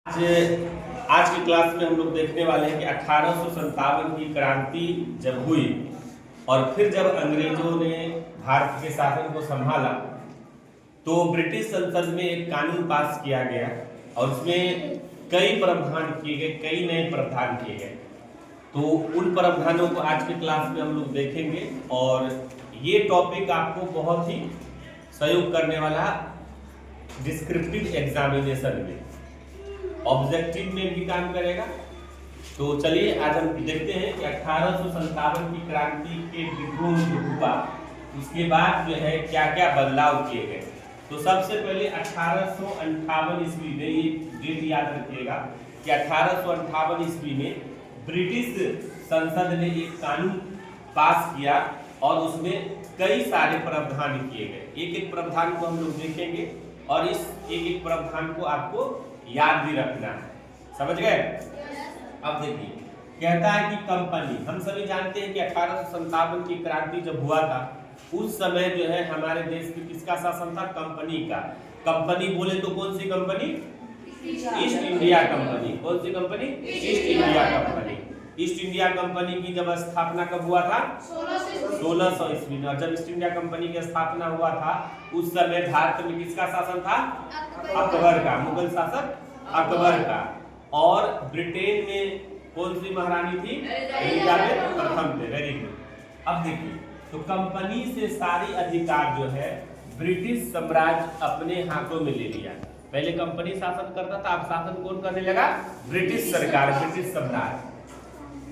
आज की क्लास में हम लोग देखने वाले हैं कि 1857 की क्रांति जब हुई और फिर जब अंग्रेजों ने भारत के शासन को संभाला तो ब्रिटिश संसद में एक कानून पास किया गया और उसमें कई प्रावधान किए गए, कई नए प्रावधान किए गए। तो उन प्रावधानों को आज की क्लास में हम लोग देखेंगे और ये टॉपिक आपको बहुत ही सहयोग करने वाला डिस्क्रिप्टिव एग्जामिनेशन में, ऑब्जेक्टिव में भी काम करेगा। तो चलिए आज हम देखते हैं कि 1857 की क्रांति के विद्रोह जो हुआ उसके बाद जो है क्या क्या बदलाव किए गए। तो सबसे पहले 1858 ईस्वी में, ये डेट याद रखिएगा कि 1858 ईस्वी में ब्रिटिश संसद ने एक कानून पास किया और उसमें कई सारे प्रावधान किए गए। एक एक प्रावधान को हम लोग देखेंगे और इस एक एक प्रावधान को आपको याद भी रखना है, समझ गए। अब देखिए, कहता है कि कंपनी, हम सभी जानते हैं कि 1857 की क्रांति जब हुआ था उस समय जो है हमारे देश में किसका शासन था? कंपनी का। कंपनी बोले तो कौन सी कंपनी? East India company. कौन सी company? East India company. East India company की जब स्थापना कब हुआ था? 1600 ईस्वी में। और जब ईस्ट इंडिया कंपनी की स्थापना हुआ था उस समय भारत में किसका शासन था? अकबर का, मुगल शासक अकबर का। और ब्रिटेन में कौन सी महारानी थी? एलिजाबेथ प्रथम थे। Very good. अब देखिए, तो कंपनी से सारी अधिकार जो है ब्रिटिश साम्राज्य अपने हाथों में ले लिया। पहले कंपनी शासन करता था, अब शासन कौन करने लगा? ब्रिटिश सरकार, ब्रिटिश साम्राज्य।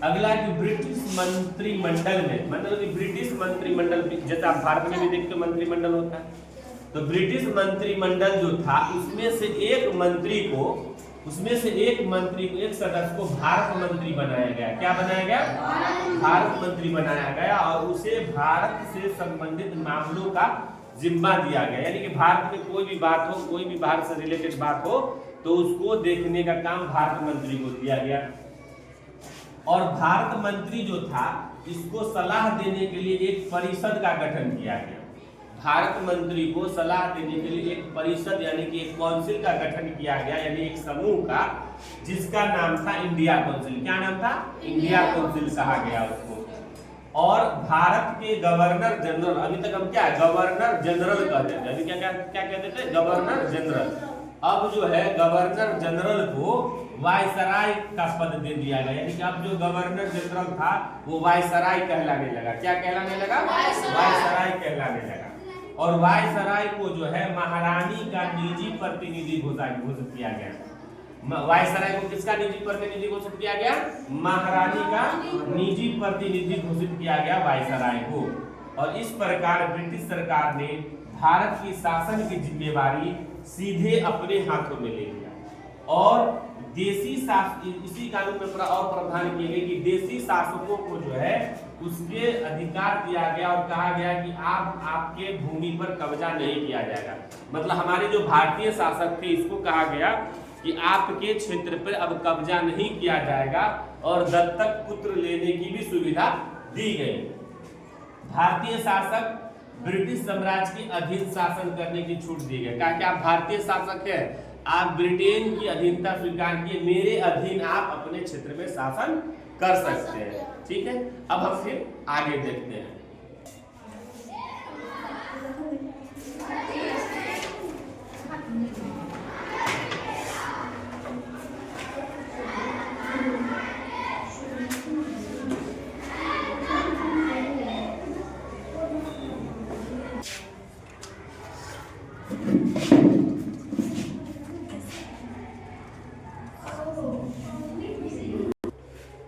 अगला कि ब्रिटिश मंत्रिमंडल में, मतलब ब्रिटिश मंत्रिमंडल, जैसे आप भारत में भी देखते हो मंत्रिमंडल होता है, तो ब्रिटिश मंत्रिमंडल जो था उसमें से एक मंत्री को, एक सदस्य को भारत मंत्री बनाया गया। क्या बनाया गया? भारत मंत्री बनाया गया और उसे भारत से संबंधित मामलों का जिम्मा दिया गया। यानी कि भारत में कोई भी बात हो, कोई भी भारत से रिलेटेड बात हो तो उसको देखने का काम भारत मंत्री को दिया गया। और भारत मंत्री जो था इसको सलाह देने के लिए एक परिषद का गठन किया गया। भारत मंत्री को सलाह देने के लिए एक परिषद यानी कि एक काउंसिल का गठन किया गया, यानी एक समूह का, जिसका नाम था इंडिया काउंसिल। क्या नाम था? इंडिया काउंसिल कहा गया उसको। और भारत के गवर्नर जनरल, अभी तक हम क्या गवर्नर जनरल कहते थे, अभी क्या कहते थे? Governor general. अब जो है गवर्नर जनरल को वायसराय का पद दे दिया गया, यानी कि अब जो गवर्नर जनरल था वो वायसराय कहलाने लगा। क्या कहलाने लगा? वायसराय कहलाने लगा। और वायसराय को जो है महारानी का निजी प्रतिनिधि घोषित किया गया। वायसराय को किसका निजी प्रतिनिधि घोषित किया गया? महारानी का निजी प्रतिनिधि घोषित किया गया वायसराय को। और इस प्रकार ब्रिटिश सरकार ने भारत की शासन की जिम्मेवारी सीधे अपने हाथों में ले लिया। और देसी शासन, इसी कानून में और प्रावधान किए गए कि देसी शासकों को जो है उसके अधिकार दिया गया और कहा गया कि आपके भूमि पर कब्जा नहीं किया जाएगा। मतलब हमारे जो भारतीय शासक थे इसको कहा गया कि आपके क्षेत्र पर अब कब्जा नहीं किया जाएगा और दत्तक पुत्र लेने की भी सुविधा दी गई। भारतीय शासक ब्रिटिश साम्राज्य के अधीन शासन करने की छूट दी गई। कहा कि आप भारतीय शासक हैं, आप ब्रिटेन की अधीनता स्वीकार किए, मेरे अधीन आप अपने क्षेत्र में शासन कर सकते हैं। ठीक है, अब हम फिर आगे देखते हैं।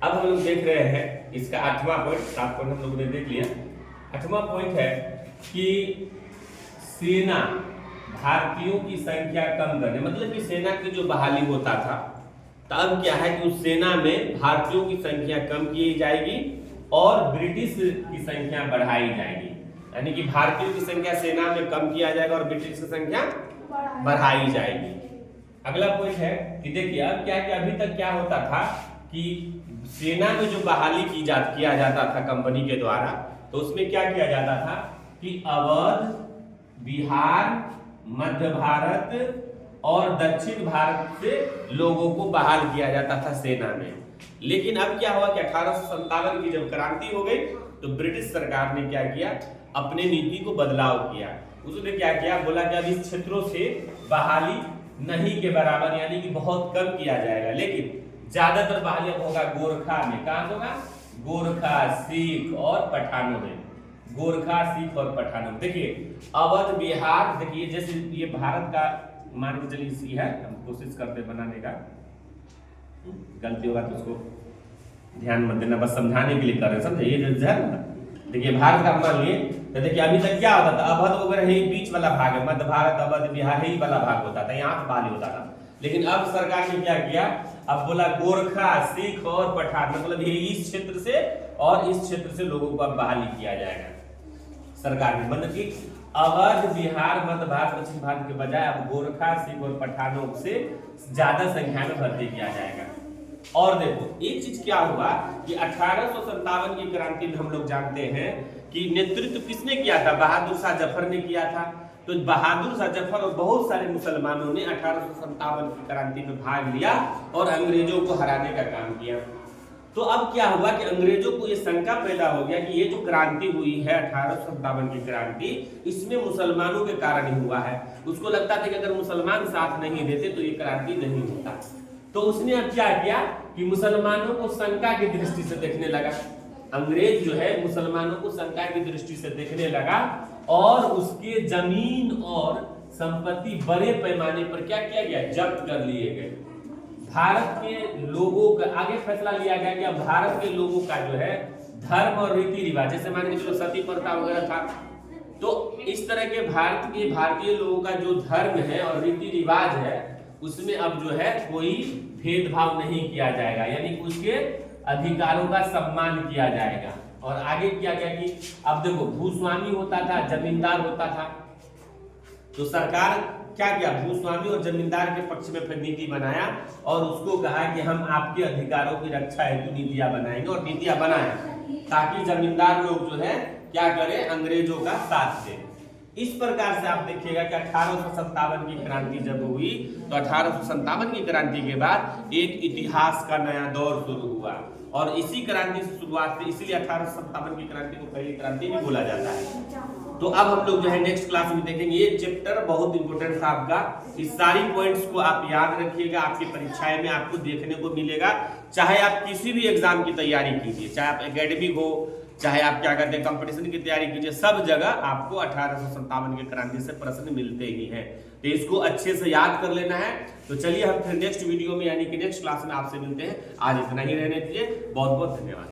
अब हम लोग देख रहे हैं इसका 8वां पॉइंट, 7 पॉइंट हम लोगों ने देख लिया। 8वां पॉइंट है कि सेना भारतीयों की संख्या कम करने, मतलब कि सेना की जो बहाली होता था तब क्या है कि उस सेना में भारतीयों की संख्या कम की जाएगी और ब्रिटिश की संख्या बढ़ाई जाएगी। यानी कि भारतीयों की संख्या सेना में कम किया जाएगा और ब्रिटिश की संख्या बढ़ाई जाएगी। अगला पॉइंट है कि देखिए अब क्या कि अभी तक क्या होता था कि सेना में जो बहाली किया जाता था कंपनी के द्वारा, तो उसमें क्या किया जाता था कि अवध, बिहार, मध्य भारत और दक्षिण भारत से लोगों को बहाल किया जाता था सेना में। लेकिन अब क्या हुआ कि 1857 की जब क्रांति हो गई तो ब्रिटिश सरकार ने क्या किया, अपने नीति को बदलाव किया। उसने क्या किया, बोला कि अब इस क्षेत्रों से बहाली नहीं के बराबर, यानी कि बहुत कम किया जाएगा, लेकिन ज्यादातर बहाली अब होगा गोरखा में। कहां होगा? गोरखा, सिख और पठानों में। गोरखा, सिख और पठानों में। देखिए अवध बिहार, देखिए जैसे ये भारत का मान के चलिए सी है, हम कोशिश करते बनाने का, गलती होगा तो उसको ध्यान मत देना, बस समझाने के लिए कर रहे हैं, समझे? ये जो है ना, देखिए भारत का मान लिए तो देखिए अभी तक क्या होता था, अवध वगैरह ही बीच वाला भाग है, मध्य भारत, अवध, बिहार ही वाला भाग होता था, यहाँ से बहाली होता था। लेकिन अब सरकार ने क्या किया, अब बोला गोरखा, सिख और पठान, मतलब ये इस क्षेत्र से और इस क्षेत्र से लोगों को अब बहाली किया जाएगा सरकार ने। मतलब कि अवध, बिहार, मध्य भारत, दक्षिण भारत के बजाय अब गोरखा, सिख और पठानों से ज्यादा संख्या में भर्ती किया जाएगा। और देखो एक चीज क्या हुआ कि 1857 की क्रांति में हम लोग जानते हैं कि नेतृत्व किसने किया था? बहादुर शाह जफर ने किया था। तो बहादुर शाह जफर और बहुत सारे मुसलमानों ने 1857 की क्रांति में भाग लिया और अंग्रेजों को हराने का काम किया। तो अब क्या हुआ कि अंग्रेजों को ये शंका पैदा हो गया कि ये जो क्रांति हुई है 1857 की क्रांति, इसमें मुसलमानों के कारण ही हुआ है। उसको लगता था कि अगर मुसलमान साथ नहीं देते तो ये क्रांति नहीं होता। तो उसने अब क्या किया कि मुसलमानों को शंका की दृष्टि से देखने लगा। अंग्रेज जो है मुसलमानों को शंका की दृष्टि से देखने लगा और उसके जमीन और संपत्ति बड़े पैमाने पर क्या किया गया, जब्त कर लिए गए। भारत के लोगों का आगे फैसला लिया गया कि अब भारत के लोगों का जो है धर्म और रीति रिवाज, जैसे मान के चलो सती प्रथा वगैरह था, तो इस तरह के भारतीय लोगों का जो धर्म है और रीति रिवाज है उसमें अब जो है कोई भेदभाव नहीं किया जाएगा, यानी उसके अधिकारों का सम्मान किया जाएगा। और आगे किया गया कि अब देखो भूस्वामी होता था, जमींदार होता था, तो सरकार क्या किया, भूस्वामी और जमींदार के पक्ष में फिर नीति बनाया और उसको कहा कि हम आपके अधिकारों की रक्षा हेतु नीतियां बनाएंगे, और नीतियां बनाए ताकि जमींदार लोग जो है क्या करें, अंग्रेजों का साथ दें। इस प्रकार से आप देखिएगा कि 1857 की क्रांति जब हुई तो 1857 की क्रांति के बाद एक इतिहास का नया दौर शुरू हुआ और इसी क्रांति से शुरुआत से, इसीलिए 1857 की क्रांति को पहली क्रांति भी बोला जाता है। तो अब हम लोग जो है नेक्स्ट क्लास में देखेंगे। ये चैप्टर बहुत इंपॉर्टेंट था आपका, इस सारी पॉइंट्स को आप याद रखिएगा, आपकी परीक्षाएं में आपको देखने को मिलेगा। चाहे आप किसी भी एग्जाम की तैयारी कीजिए, चाहे आप एकेडमिक हो, चाहे आप क्या कहते हैं कंपटीशन की तैयारी कीजिए, सब जगह आपको 1857 की क्रांति से प्रश्न मिलते ही हैं। तो इसको अच्छे से याद कर लेना है। तो चलिए हम फिर नेक्स्ट वीडियो में यानी कि नेक्स्ट क्लास में आपसे मिलते हैं। आज इतना ही रहने दीजिए। बहुत बहुत धन्यवाद।